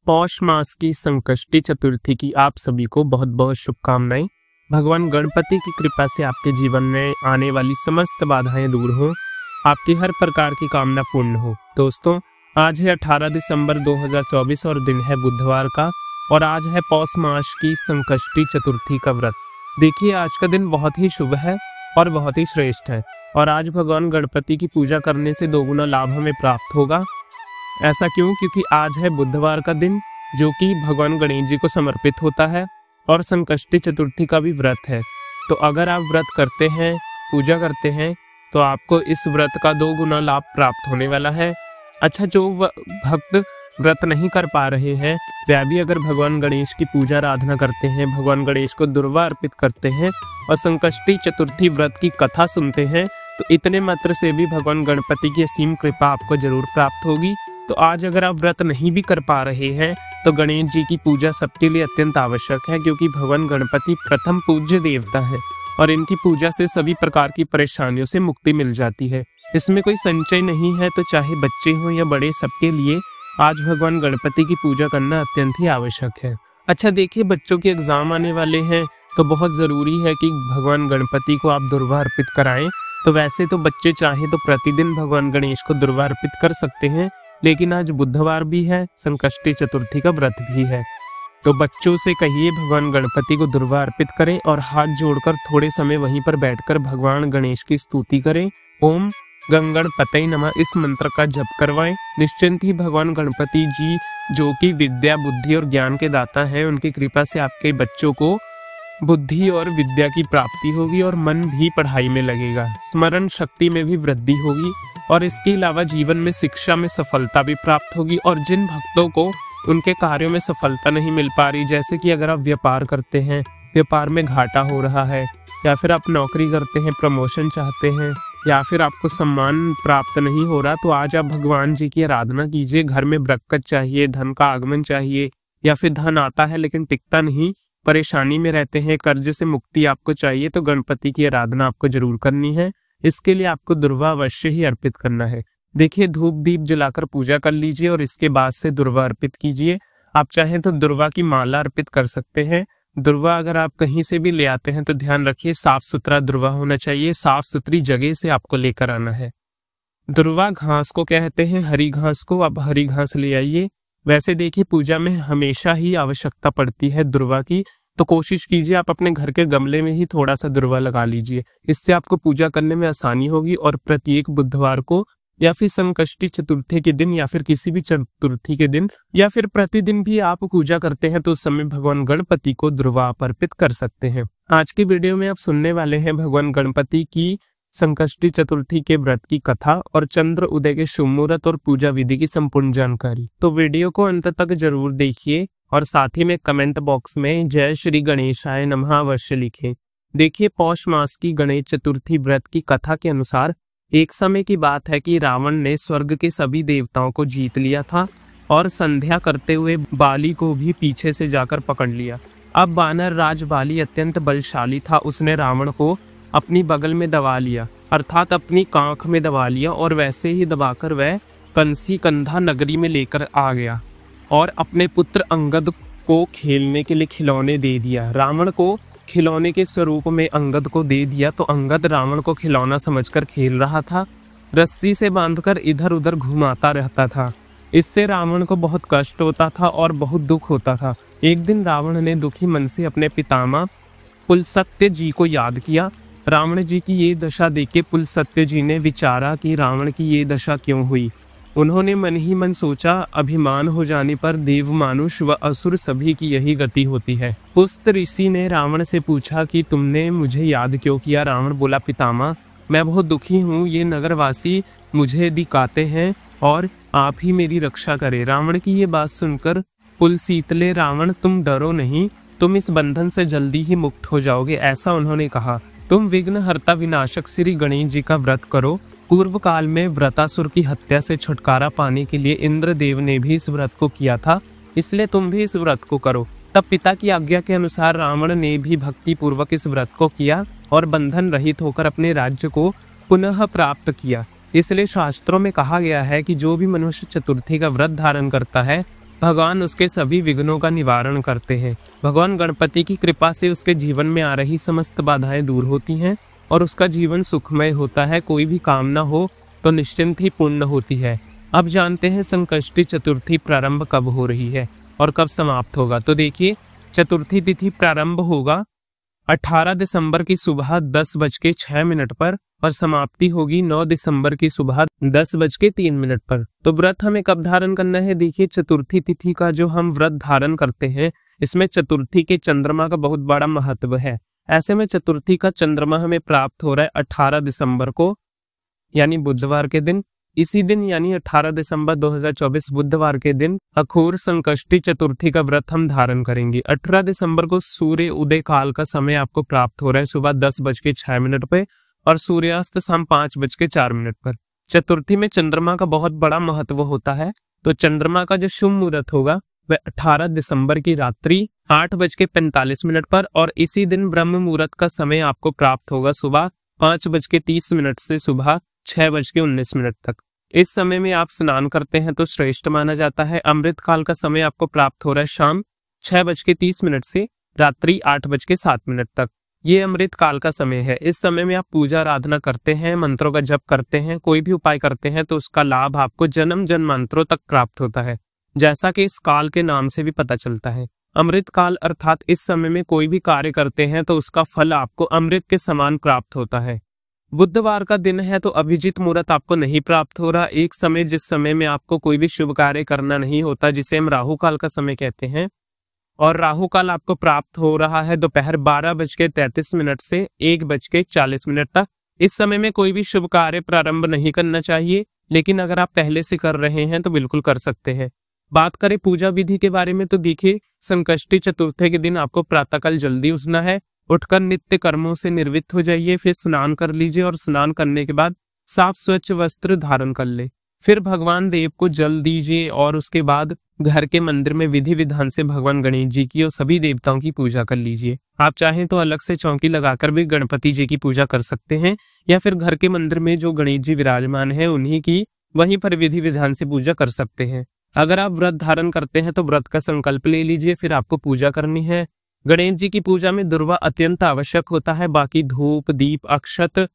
पौष मास की संकष्टी चतुर्थी की आप सभी को बहुत बहुत शुभकामनाएं। भगवान गणपति की कृपा से आपके जीवन में आने वाली समस्त बाधाएं दूर हों, आपकी हर प्रकार की कामना पूर्ण हो। दोस्तों, आज है 18 दिसंबर 2024 और दिन है बुधवार का, और आज है पौष मास की संकष्टी चतुर्थी का व्रत। देखिए, आज का दिन बहुत ही शुभ है और बहुत ही श्रेष्ठ है, और आज भगवान गणपति की पूजा करने से दोगुना लाभ हमें प्राप्त होगा। ऐसा क्यों? क्योंकि आज है बुधवार का दिन, जो कि भगवान गणेश जी को समर्पित होता है, और संकष्टी चतुर्थी का भी व्रत है। तो अगर आप व्रत करते हैं, पूजा करते हैं, तो आपको इस व्रत का 2 गुना लाभ प्राप्त होने वाला है। अच्छा, जो भक्त व्रत नहीं कर पा रहे हैं, वह भी अगर भगवान गणेश की पूजा आराधना करते हैं, भगवान गणेश को दुर्वा अर्पित करते हैं और संकष्टी चतुर्थी व्रत की कथा सुनते हैं, तो इतने मात्र से भी भगवान गणपति की असीम कृपा आपको जरूर प्राप्त होगी। तो आज अगर आप व्रत नहीं भी कर पा रहे हैं, तो गणेश जी की पूजा सबके लिए अत्यंत आवश्यक है, क्योंकि भगवान गणपति प्रथम पूज्य देवता है और इनकी पूजा से सभी प्रकार की परेशानियों से मुक्ति मिल जाती है। इसमें कोई संचय नहीं है, तो चाहे बच्चे हों या बड़े, सबके लिए आज भगवान गणपति की पूजा करना अत्यंत ही आवश्यक है। अच्छा, देखिए, बच्चों के एग्जाम आने वाले हैं, तो बहुत ज़रूरी है कि भगवान गणपति को आप दुर्वा अर्पित कराएं। तो वैसे तो बच्चे चाहे तो प्रतिदिन भगवान गणेश को दुर्वा अर्पित कर सकते हैं, लेकिन आज बुधवार भी है, संकष्टी चतुर्थी का व्रत भी है, तो बच्चों से कहिए भगवान गणपति को दुर्वा अर्पित करें और हाथ जोड़कर थोड़े समय वहीं पर बैठकर भगवान गणेश की स्तुति करें। ओम गणपतये नमः इस मंत्र का जप करवाएं। निश्चिंत ही भगवान गणपति जी, जो कि विद्या, बुद्धि और ज्ञान के दाता हैं, उनकी कृपा से आपके बच्चों को बुद्धि और विद्या की प्राप्ति होगी और मन भी पढ़ाई में लगेगा, स्मरण शक्ति में भी वृद्धि होगी, और इसके अलावा जीवन में शिक्षा में सफलता भी प्राप्त होगी। और जिन भक्तों को उनके कार्यों में सफलता नहीं मिल पा रही, जैसे कि अगर आप व्यापार करते हैं, व्यापार में घाटा हो रहा है, या फिर आप नौकरी करते हैं, प्रमोशन चाहते हैं, या फिर आपको सम्मान प्राप्त नहीं हो रहा, तो आज आप भगवान जी की आराधना कीजिए। घर में बरकत चाहिए, धन का आगमन चाहिए, या फिर धन आता है लेकिन टिकता नहीं, परेशानी में रहते हैं, कर्ज से मुक्ति आपको चाहिए, तो गणपति की आराधना आपको जरूर करनी है। इसके लिए आपको दुर्वा अवश्य ही अर्पित करना है। देखिए, धूप दीप जलाकर पूजा कर लीजिए और इसके बाद से दुर्वा अर्पित कीजिए। आप चाहें तो दुर्वा की माला अर्पित कर सकते हैं। दुर्वा अगर आप कहीं से भी ले आते हैं, तो ध्यान रखिए साफ सुथरा दुर्वा होना चाहिए, साफ सुथरी जगह से आपको लेकर आना है। दुर्वा घास को कहते हैं, हरी घास को। आप हरी घास ले आइए। वैसे देखिए, पूजा में हमेशा ही आवश्यकता पड़ती है दुर्वा की, तो कोशिश कीजिए आप अपने घर के गमले में ही थोड़ा सा दुर्वा लगा लीजिए। इससे आपको पूजा करने में आसानी होगी, और प्रत्येक बुधवार को, या फिर संकष्टी चतुर्थी के दिन, या फिर किसी भी चतुर्थी के दिन, या फिर प्रतिदिन भी आप पूजा करते हैं, तो उस समय भगवान गणपति को दुर्वा अर्पित कर सकते हैं। आज की वीडियो में आप सुनने वाले हैं भगवान गणपति की संकष्टी चतुर्थी के व्रत की कथा और चंद्र उदय के शुभ मुहूर्त और पूजा विधि की संपूर्ण जानकारी। तो वीडियो को अंत तक जरूर देखिए, और साथ ही में कमेंट बॉक्स में जय श्री गणेशाय नमः अवश्य लिखें। देखिए, पौष मास की गणेश चतुर्थी व्रत की कथा के अनुसार एक समय की बात है कि रावण ने स्वर्ग के सभी देवताओं को जीत लिया था, और संध्या करते हुए बाली को भी पीछे से जाकर पकड़ लिया। अब वानर राज बाली अत्यंत बलशाली था। उसने रावण को अपनी बगल में दबा लिया, अर्थात अपनी कांख में दबा लिया, और वैसे ही दबाकर वह कंसी कंधा नगरी में लेकर आ गया और अपने पुत्र अंगद को खेलने के लिए खिलौने दे दिया। रावण को खिलौने के स्वरूप में अंगद को दे दिया, तो अंगद रावण को खिलौना समझकर खेल रहा था, रस्सी से बांधकर इधर उधर घुमाता रहता था। इससे रावण को बहुत कष्ट होता था और बहुत दुख होता था। एक दिन रावण ने दुखी मन से अपने पितामह पुलस्त्य जी को याद किया। रावण जी की ये दशा देख पुलस्त्य जी ने विचारा कि रावण की ये दशा क्यों हुई। उन्होंने मन ही मन सोचा, अभिमान हो जाने पर देव, मानुष व असुर सभी की यही गति होती है। पुलस्त ऋषि ने रावण से पूछा कि तुमने मुझे याद क्यों किया? रावण बोला, पितामह, मैं बहुत दुखी हूँ, ये नगरवासी मुझे दिखाते हैं और आप ही मेरी रक्षा करें। रावण की ये बात सुनकर पुलस्त्य, रावण तुम डरो नहीं, तुम इस बंधन से जल्दी ही मुक्त हो जाओगे, ऐसा उन्होंने कहा। तुम विघ्नहर्ता विनाशक श्री गणेश जी का व्रत करो। पूर्व काल में व्रतासुर की हत्या से छुटकारा पाने के लिए इंद्रदेव ने भी इस व्रत को किया था, इसलिए तुम भी इस व्रत को करो। तब पिता की आज्ञा के अनुसार रावण ने भी भक्ति पूर्वक इस व्रत को किया और बंधन रहित होकर अपने राज्य को पुनः प्राप्त किया। इसलिए शास्त्रों में कहा गया है कि जो भी मनुष्य चतुर्थी का व्रत धारण करता है, भगवान उसके सभी विघ्नों का निवारण करते हैं। भगवान गणपति की कृपा से उसके जीवन में आ रही समस्त बाधाएं दूर होती हैं और उसका जीवन सुखमय होता है। कोई भी कामना हो तो निश्चिंत ही पूर्ण होती है। अब जानते हैं संकष्टी चतुर्थी प्रारंभ कब हो रही है और कब समाप्त होगा। तो देखिए, चतुर्थी तिथि प्रारंभ होगा 18 दिसंबर की सुबह 10:06 पर और समाप्ति होगी 9 दिसंबर की सुबह 10:03 पर। तो व्रत हमें कब धारण करना है? देखिए, चतुर्थी तिथि का जो हम व्रत धारण करते हैं, इसमें चतुर्थी के चंद्रमा का बहुत बड़ा महत्व है। ऐसे में चतुर्थी का चंद्रमा हमें प्राप्त हो रहा है 18 दिसंबर को, यानी बुधवार के दिन। इसी दिन यानी 18 दिसंबर 2024 बुधवार के दिन अखोर संकष्टी चतुर्थी का व्रत हम धारण करेंगे। 18 दिसंबर को सूर्य उदय काल का समय आपको प्राप्त हो रहा है सुबह 10:06 पे और सूर्यास्त शाम 5:04 पर। चतुर्थी में चंद्रमा का बहुत बड़ा महत्व होता है। तो चंद्रमा का जो शुभ मुहूर्त होगा वह 18 दिसंबर की रात्रि 8:45 पर और इसी दिन ब्रह्म मुहूर्त का समय आपको प्राप्त होगा सुबह 5:30 से सुबह 6:19 तक। इस समय में आप स्नान करते हैं तो श्रेष्ठ माना जाता है। अमृत काल का समय आपको प्राप्त हो रहा है शाम 6:30 से रात्रि 8:07 तक। ये अमृत काल का समय है। इस समय में आप पूजा आराधना करते हैं, मंत्रों का जप करते हैं, कोई भी उपाय करते हैं तो उसका लाभ आपको जन्म जन्मांतरों तक प्राप्त होता है, जैसा कि इस काल के नाम से भी पता चलता है। अमृत काल अर्थात इस समय में कोई भी कार्य करते हैं तो उसका फल आपको अमृत के समान प्राप्त होता है। बुधवार का दिन है तो अभिजीत मुहूर्त आपको नहीं प्राप्त हो रहा। एक समय जिस समय में आपको कोई भी शुभ कार्य करना नहीं होता, जिसे हम राहु काल का समय कहते हैं, और राहु काल आपको प्राप्त हो रहा है दोपहर 12:33 से 1:40 तक। इस समय में कोई भी शुभ कार्य प्रारंभ नहीं करना चाहिए, लेकिन अगर आप पहले से कर रहे हैं तो बिल्कुल कर सकते हैं। बात करें पूजा विधि के बारे में तो देखिए, संकष्टी चतुर्थी के दिन आपको प्रातःकाल जल्दी उठना है। उठकर नित्य कर्मों से निर्वृत्त हो जाइए, फिर स्नान कर लीजिए और स्नान करने के बाद साफ स्वच्छ वस्त्र धारण कर ले। फिर भगवान देव को जल दीजिए और उसके बाद घर के मंदिर में विधि विधान से भगवान गणेश जी की और सभी देवताओं की पूजा कर लीजिए। आप चाहें तो अलग से चौकी लगाकर भी गणपति जी की पूजा कर सकते हैं, या फिर घर के मंदिर में जो गणेश जी विराजमान है उन्हीं की वहीं पर विधि विधान से पूजा कर सकते हैं। अगर आप व्रत धारण करते हैं तो व्रत का संकल्प ले लीजिए, फिर आपको पूजा करनी है। गणेश जी की पूजा में दुर्वा अत्यंत आवश्यक होता है। बाकी धूप, दीप, अक्षत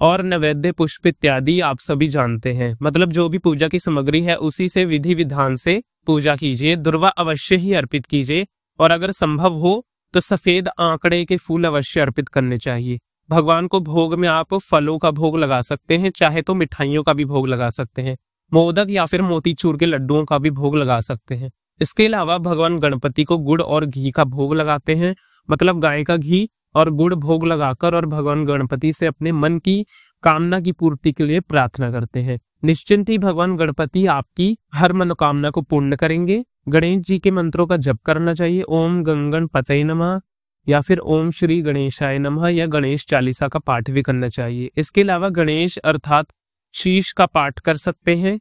और नैवेद्य पुष्प इत्यादि आप सभी जानते हैं। मतलब जो भी पूजा की सामग्री है उसी से विधि विधान से पूजा कीजिए। दुर्वा अवश्य ही अर्पित कीजिए और अगर संभव हो तो सफेद आंकड़े के फूल अवश्य अर्पित करने चाहिए। भगवान को भोग में आप फलों का भोग लगा सकते हैं, चाहे तो मिठाइयों का भी भोग लगा सकते हैं, मोदक या फिर मोतीचूर के लड्डुओं का भी भोग लगा सकते हैं। इसके अलावा भगवान गणपति को गुड़ और घी का भोग लगाते हैं, मतलब गाय का घी और गुड़ भोग लगाकर और भगवान गणपति से अपने मन की कामना की पूर्ति के लिए प्रार्थना करते हैं। निश्चिंत ही भगवान गणपति आपकी हर मनोकामना को पूर्ण करेंगे। गणेश जी के मंत्रों का जप करना चाहिए। ओम गणपतये नमः या फिर ओम श्री गणेशाय नमः या गणेश चालीसा का पाठ भी करना चाहिए। इसके अलावा गणेश अर्थात शीश का पाठ कर सकते हैं।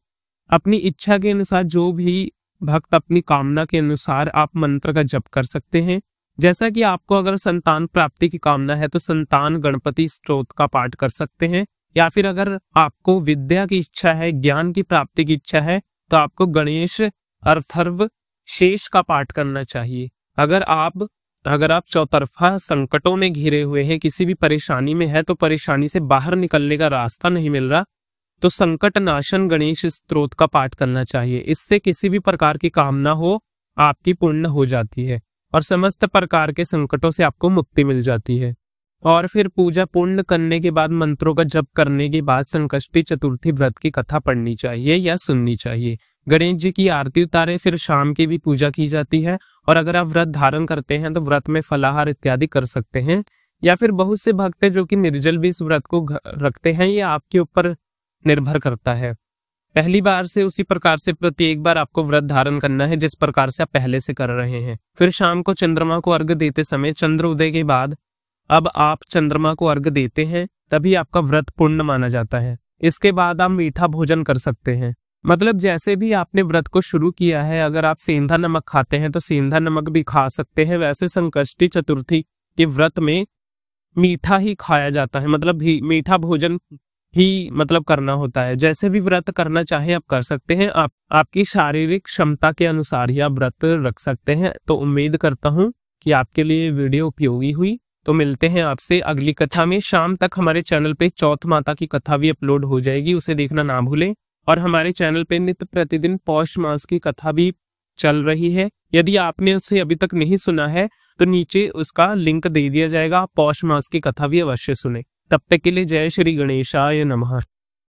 अपनी इच्छा के अनुसार जो भी भक्त अपनी कामना के अनुसार आप मंत्र का जप कर सकते हैं। जैसा कि आपको अगर संतान प्राप्ति की कामना है तो संतान गणपति स्तोत्र का पाठ कर सकते हैं, या फिर अगर आपको विद्या की इच्छा है, ज्ञान की प्राप्ति की इच्छा है तो आपको गणेश अथर्व शेष का पाठ करना चाहिए। अगर आप चौतरफा संकटों में घिरे हुए हैं, किसी भी परेशानी में है, तो परेशानी से बाहर निकलने का रास्ता नहीं मिल रहा, तो संकट नाशन गणेश स्तोत्र का पाठ करना चाहिए। इससे किसी भी प्रकार की कामना हो आपकी पूर्ण हो जाती है और समस्त प्रकार के संकटों से आपको मुक्ति मिल जाती है। और फिर पूजा पूर्ण करने के बाद मंत्रों का जप करने के बाद संकष्टी चतुर्थी व्रत की कथा पढ़नी चाहिए या सुननी चाहिए। गणेश जी की आरती उतारे, फिर शाम की भी पूजा की जाती है। और अगर आप व्रत धारण करते हैं तो व्रत में फलाहार इत्यादि कर सकते हैं, या फिर बहुत से भक्त जो कि निर्जल भी इस व्रत को रखते हैं, ये आपके ऊपर निर्भर करता है। पहली बार से उसी प्रकार से प्रत्येक बार आपको व्रत धारण करना है जिस प्रकार से आप पहले से कर रहे हैं। फिर शाम को चंद्रमा को अर्घ्य देते समय चंद्र उदय के बाद अब आप चंद्रमा को अर्घ्य देते हैं, तभी आपका व्रत पूर्ण माना जाता है। इसके बाद आप मीठा भोजन कर सकते हैं। मतलब जैसे भी आपने व्रत को शुरू किया है, अगर आप सेंधा नमक खाते हैं तो सेंधा नमक भी खा सकते हैं। वैसे संकष्टी चतुर्थी के व्रत में मीठा ही खाया जाता है, मतलब मीठा भोजन ही मतलब करना होता है। जैसे भी व्रत करना चाहे आप कर सकते हैं। आपकी शारीरिक क्षमता के अनुसार ही आप व्रत रख सकते हैं। तो उम्मीद करता हूँ कि आपके लिए वीडियो उपयोगी हुई। तो मिलते हैं आपसे अगली कथा में। शाम तक हमारे चैनल पे चौथ माता की कथा भी अपलोड हो जाएगी, उसे देखना ना भूलें। और हमारे चैनल पे नित्य प्रतिदिन पौष मास की कथा भी चल रही है। यदि आपने उसे अभी तक नहीं सुना है तो नीचे उसका लिंक दे दिया जाएगा। पौष मास की कथा भी अवश्य सुने। तब तक के लिए जय श्री गणेशाय नमः।